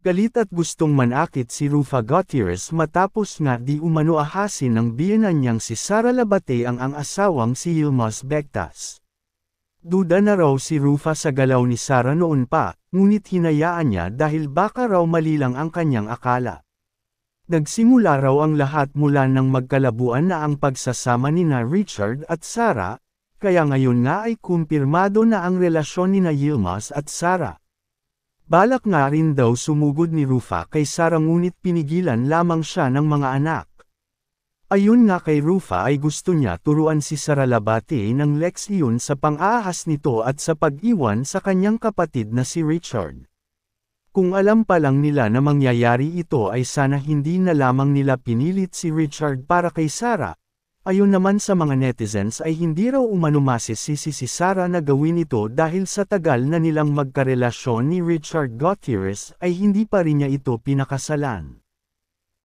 Galit at gustong manakit si Rufa Gutierrez matapos nga di umano ahasin ng biyenan niyang si Sara Labate ang asawang si Yilmaz Bectas. Duda na raw si Rufa sa galaw ni Sara noon pa, ngunit hinayaan niya dahil baka raw mali lang ang kanyang akala. Nagsimula raw ang lahat mula nang magkalabuan na ang pagsasama nina Richard at Sara, kaya ngayon nga ay kumpirmado na ang relasyon nina Yilmaz at Sara. Balak nga rin daw sumugod ni Rufa kay Sara ngunit pinigilan lamang siya ng mga anak. Ayon nga kay Rufa ay gusto niya turuan si Sara Labate ng leksyon sa pang-aahas nito at sa pag-iwan sa kanyang kapatid na si Richard. Kung alam pa lang nila na mangyayari ito ay sana hindi na lamang nila pinilit si Richard para kay Sara. Ayon naman sa mga netizens ay hindi raw umano masisisi si Sara na gawin ito dahil sa tagal na nilang magkarelasyon ni Richard Gutierrez ay hindi pa rin niya ito pinakasalan.